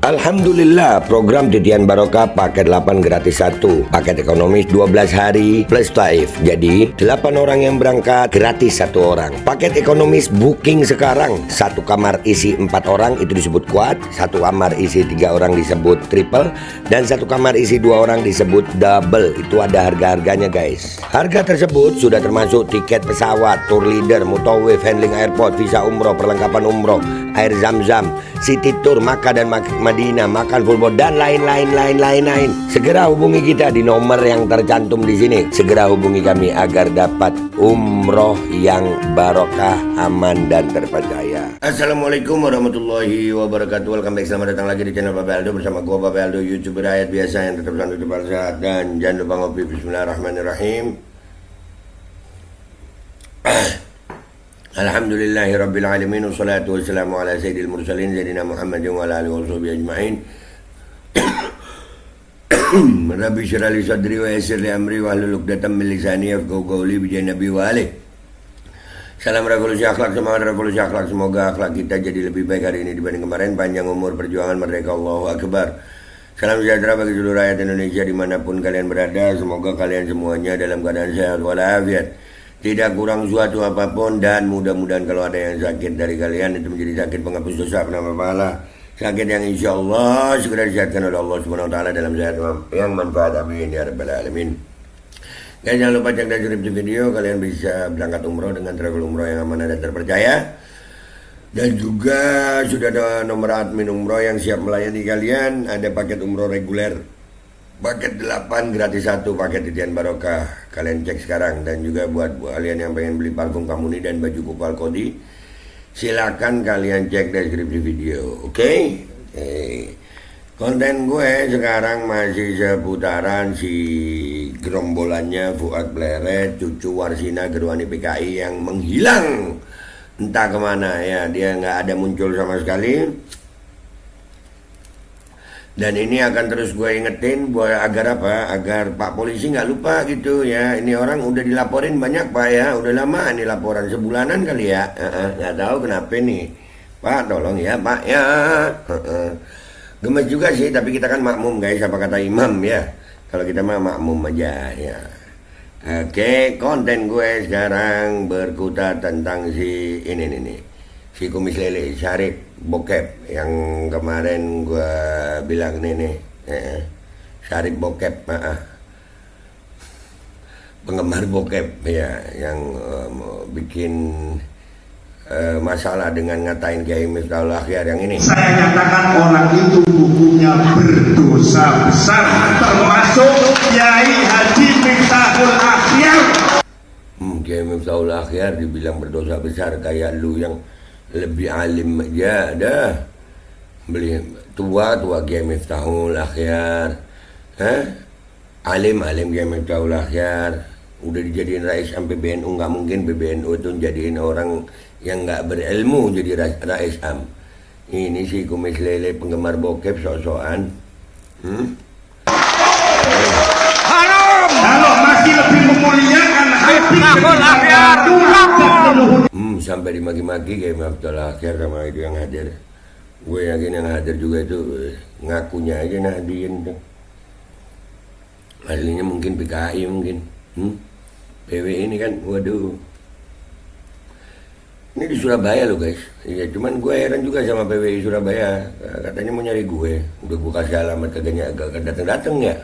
Alhamdulillah, program Titian Barokah paket 8 gratis 1, paket ekonomis 12 hari plus taif. Jadi 8 orang yang berangkat gratis 1 orang. Paket ekonomis booking sekarang, 1 kamar isi 4 orang itu disebut quad, 1 kamar isi 3 orang disebut triple, dan 1 kamar isi 2 orang disebut double. Itu ada harga-harganya guys. Harga tersebut sudah termasuk tiket pesawat, tour leader, mutawif, handling airport, visa umroh, perlengkapan umroh, air zam-zam, city tour, Makkah dan Madinah, makan full board, dan lain-lain. Segera hubungi kita di nomor yang tercantum di sini. Segera hubungi kami agar dapat umroh yang barokah, aman dan terpercaya. Assalamualaikum warahmatullahi wabarakatuh. Welcome back, selamat datang lagi di channel Bapak Aldo bersama gua Bapak Aldo, YouTuber rakyat biasa yang tetap santun cepat sehat, dan jangan lupa ngopi. Bismillahirrahmanirrahim. Alhamdulillahirabbil alamin, wassalatu wassalamu ala sayyidil mursalin sayyidina Muhammadin wa ala alihi washabihi ajmain. Rabbi shrah li sadri wa yassir li amri wahlul 'uqdatam min lisani yafqahu qawli bi nabi wa alihi. Salam revolusi akhlak, semangat revolusi akhlak. Semoga akhlak kita jadi lebih baik hari ini dibanding kemarin. Panjang umur, perjuangan, merdeka, Allahu Akbar. Salam sejahtera bagi seluruh rakyat Indonesia dimanapun kalian berada. Semoga kalian semuanya dalam keadaan sehat walafiat, tidak kurang suatu apapun, dan mudah-mudahan kalau ada yang sakit dari kalian itu menjadi sakit penghapus dosa, penambah pahala, sakit yang insya Allah segera disehatkan oleh Allah Subhanahu Wa Taala dalam sehat yang manfaat, amin ya rabbal alamin. Guys, jangan lupa cek deskripsi video, kalian bisa berangkat umroh dengan travel umroh yang aman dan terpercaya. Dan juga sudah ada nomor admin umroh yang siap melayani kalian. Ada paket umroh reguler, paket 8 gratis 1, paket Titian Barokah. Kalian cek sekarang. Dan juga buat kalian yang pengen beli parfum Kamuni dan baju Kupal Kodi, silakan kalian cek deskripsi video. Oke? Konten gue sekarang masih seputaran si gerombolannya Fuad Pleret, cucu Warsina Gerwani PKI yang menghilang entah kemana ya. Dia nggak ada muncul sama sekali. Dan ini akan terus gue ingetin buat agar apa? Agar Pak Polisi nggak lupa gitu ya. Ini orang udah dilaporin banyak Pak ya. Udah lama ini laporan, sebulanan kali ya. Nggak tahu kenapa nih Pak, tolong ya Pak ya. Gemes juga sih, tapi kita kan makmum guys, apa kata imam ya. Kalau kita mah makmum aja ya. Oke, konten gue sekarang berkutat tentang si ini nih. Si kumis lele, Syarif Bokep, yang kemarin gue bilang nih, Syarif Bokep, penggemar bokep ya, yang bikin masalah dengan ngatain Kiai Miftahul Akhyar yang ini. Saya nyatakan orang itu bukunya berdosa besar, termasuk Kiai Haji Miftahul Akhyar. Kiai Miftahul Akhyar dibilang berdosa besar, kayak lu yang lebih alim aja dah. Beli tua Kiai Miftahul Akhyar. Alim Kiai Miftahul Akhyar. Udah dijadiin rais sampai PBNU, nggak mungkin PBNU itu jadiin orang yang nggak berilmu jadi rais am. Ini si kumis lele penggemar bokep sok-sokan. Kalau masih lebih memuliakan Habib Akhyar, sampai dimaki-maki kayak Miftahul Akhyar sama itu yang hadir. Gue yakin yang hadir juga itu ngakunya aja Nahdien tuh. Aslinya mungkin PKI mungkin. PW ini kan, waduh. Ini di Surabaya loh guys. Iya, cuman gue heran juga sama PWI Surabaya. Katanya mau nyari gue. Udah gue kasih alamat, kagak datang-datang ya.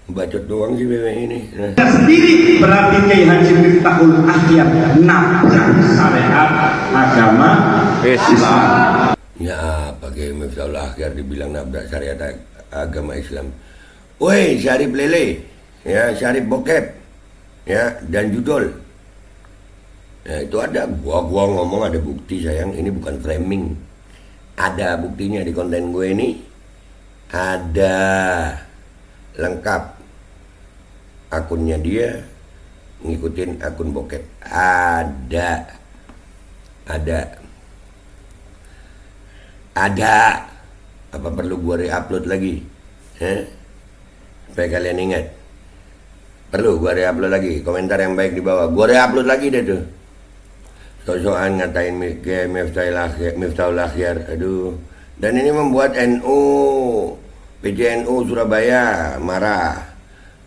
Bacot doang sih PWI ini. sendiri berarti Kiai Haji Miftahul Akhyar nabrak syariat agama Islam. Ya apa Kiai Miftahul Akhyar dibilang nabrak syariat agama Islam? Woi, Syarif Lele, ya Syarif Bokep, ya dan Judol. Ya itu ada, gua ngomong ada bukti sayang, ini bukan framing. Ada buktinya di konten gue ini. Ada lengkap akunnya dia, ngikutin akun bokep. Ada. Apa perlu gua re-upload lagi? Supaya kalian ingat. Perlu gua re-upload lagi. Komentar yang baik di bawah, gua re-upload lagi deh tuh. Sok-sokan ngatain Miftahul Akhyar. Aduh, Dan ini membuat NU, PJNU Surabaya marah,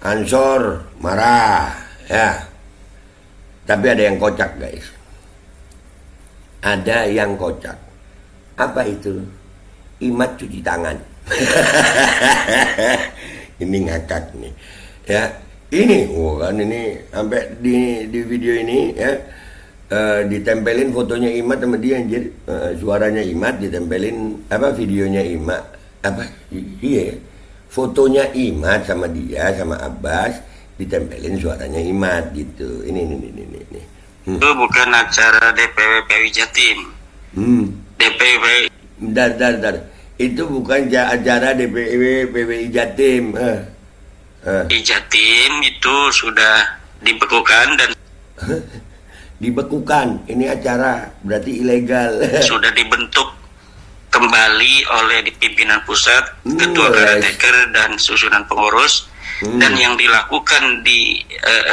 Ansor marah, ya. Tapi ada yang kocak guys. Ada yang kocak. Apa itu? Imat cuci tangan. Ini ngakak nih. Ya, ini, kan ini sampai di video ini ya. Ditempelin fotonya Imat sama dia anjir, suaranya Imat ditempelin apa videonya Imat apa iya fotonya Imat sama dia sama Abbas ditempelin suaranya Imat gitu. Ini. Itu bukan acara DPW PWI Jatim. DPW Dar. Itu bukan acara DPW PWI Jatim. Jatim itu sudah dibekukan dan Dibekukan. Ini acara berarti ilegal. sudah dibentuk kembali oleh pimpinan pusat, ketua caretaker dan susunan pengurus. Dan yang dilakukan di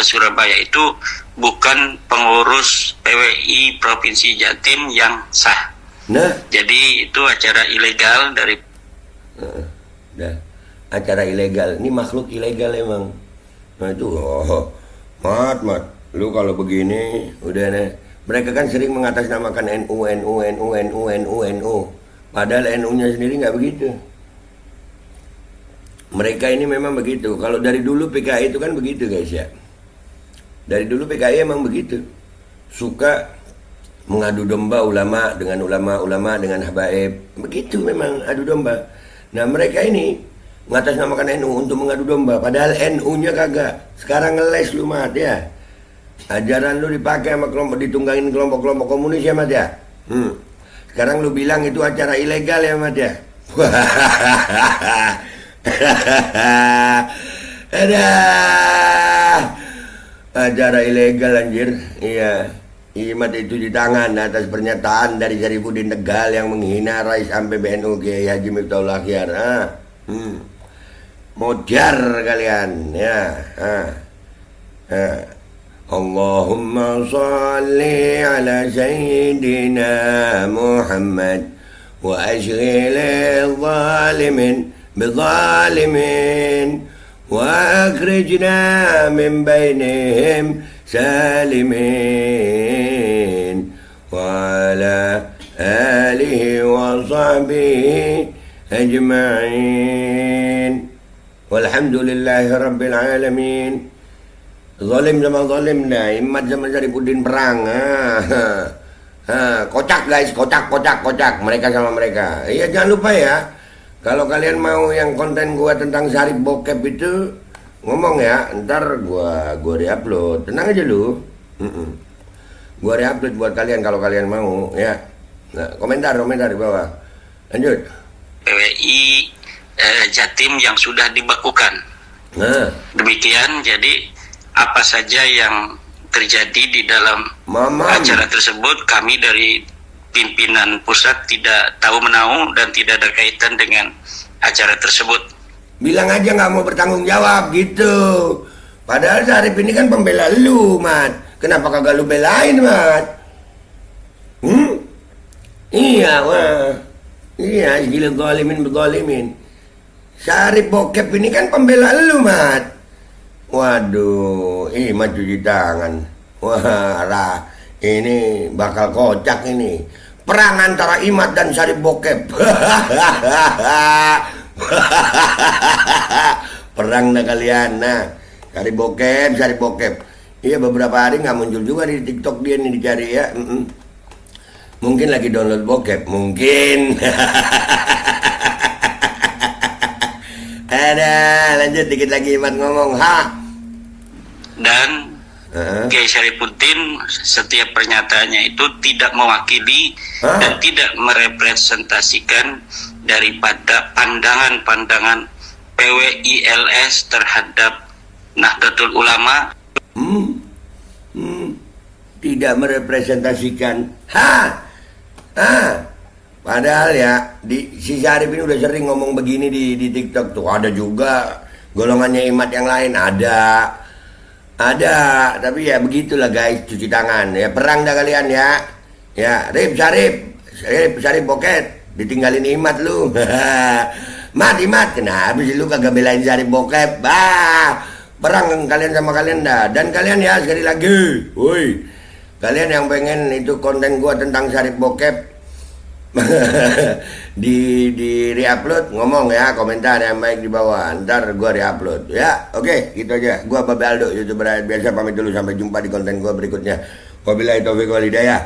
Surabaya itu bukan pengurus PWI Provinsi Jatim yang sah. Nah, jadi itu acara ilegal dari acara ilegal. Ini makhluk ilegal emang. Nah itu mat lu kalau begini udah nih. Mereka kan sering mengatasnamakan NU. Padahal NU-nya sendiri nggak begitu. Mereka ini memang begitu. Kalau dari dulu PKI itu kan begitu guys ya. Dari dulu PKI emang begitu. Suka mengadu domba ulama dengan habaib. Begitu memang adu domba. Nah mereka ini mengatasnamakan NU untuk mengadu domba. Padahal NU-nya kagak. Sekarang ngeles lu mat ya. Ajaran lu dipakai sama ditunggangin kelompok-kelompok komunis ya mat ya. Sekarang lu bilang itu acara ilegal ya mat ya. Ada acara ilegal anjir. Iya. Imat itu di tangan atas pernyataan dari Syarifuddin Tegal yang menghina Rais sampai BNU Kiai Haji Miftahul Akhyar. Modar kalian ya. Allahumma salli ala Sayyidina Muhammad wa ashghil al-zalimin bizalimin wa akhrijna min bainihim salimin wa ala alihi wa sahbihi ajma'in walhamdulillahi rabbil alamin. Zalim sama zalim dah, Imat sama Syarifuddin perang. Kocak guys, kocak. Mereka sama mereka. Iya jangan lupa ya. Kalau kalian mau yang konten gua tentang Syarif bokep itu ngomong ya, ntar gua re-upload. Tenang aja lu. Gua re-upload buat kalian kalau kalian mau ya. Nah, komentar di bawah. Lanjut. PWI Jatim yang sudah dibekukan. Nah, demikian jadi apa saja yang terjadi di dalam acara tersebut kami dari pimpinan pusat tidak tahu menahu dan tidak ada kaitan dengan acara tersebut. Bilang aja nggak mau bertanggung jawab gitu. Padahal Syarif ini kan pembela lu, Mat. Kenapa kagak lu belain, Mat? Iya, wah. Iya, gila zalimin. Syarif bokep ini kan pembela lu, Mat. Waduh, Imat cuci tangan. Wah, ini bakal kocak ini. Perang antara Imat dan Syarif bokep. Perang dah kalian. Nah, Syarif bokep. Iya, beberapa hari nggak muncul juga di TikTok dia nih dicari ya. Mungkin lagi download bokep, mungkin. Ada, lanjut dikit lagi Imat ngomong. Dan Kiai Syarifuddin setiap pernyataannya itu tidak mewakili dan tidak merepresentasikan daripada pandangan-pandangan PWILS terhadap Nahdlatul Ulama. Tidak merepresentasikan. Padahal ya si Syarif ini udah sering ngomong begini di TikTok tuh. Ada juga golongannya Imat yang lain ada, tapi ya begitulah guys, cuci tangan ya, perang dah kalian ya. Ya, Syarif bokep. Ditinggalin Imat lu. Mat, Imat, kenapa sih lu kagak belain Syarif bokep? Perang kalian sama kalian dah. Dan kalian ya sekali lagi, woi, kalian yang pengen itu konten gua tentang Syarif bokep di reupload, ngomong ya, komentar yang baik di bawah, ntar gua reupload ya. Oke, gitu aja. Gua Babe Aldo, YouTuber rakyat biasa, pamit dulu, sampai jumpa di konten gua berikutnya. Wabillahi taufiq wal hidayah,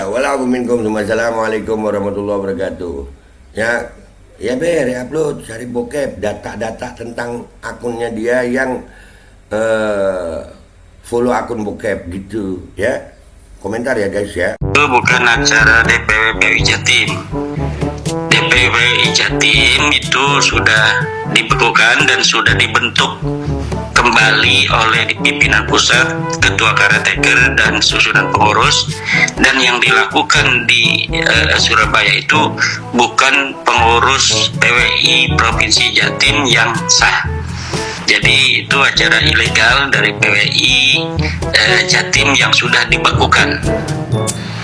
walaupun minkum. Assalamualaikum warahmatullahi wabarakatuh. Ya reupload Syarif bokep, data-data tentang akunnya dia yang follow akun bokep gitu ya. Komentar ya guys ya. Itu bukan acara DPW PWI Jatim. DPW PWI Jatim itu sudah dibekukan dan sudah dibentuk kembali oleh pimpinan pusat, ketua karateker dan susunan pengurus, dan yang dilakukan di Surabaya itu bukan pengurus PWI Provinsi Jatim yang sah. Jadi itu acara ilegal dari PWI Jatim yang sudah dibekukan.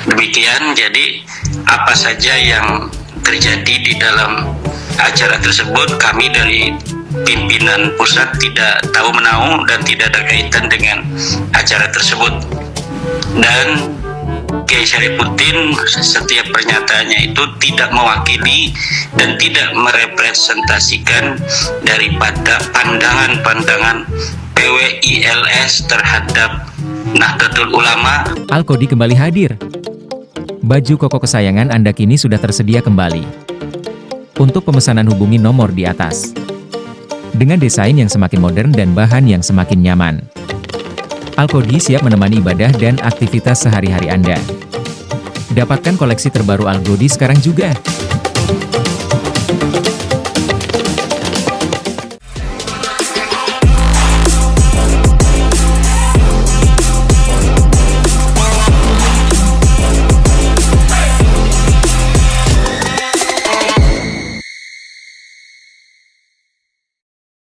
Demikian, jadi apa saja yang terjadi di dalam acara tersebut kami dari pimpinan pusat tidak tahu menahu dan tidak ada kaitan dengan acara tersebut. Dan Kiai Syarifuddin setiap pernyataannya itu tidak mewakili dan tidak merepresentasikan daripada pandangan-pandangan PWILS terhadap Nahdlatul Ulama. Al-Qodi kembali hadir. Baju koko kesayangan Anda kini sudah tersedia kembali. Untuk pemesanan hubungi nomor di atas. Dengan desain yang semakin modern dan bahan yang semakin nyaman. Al-Qodi siap menemani ibadah dan aktivitas sehari-hari Anda. Dapatkan koleksi terbaru Al-Qodi sekarang juga.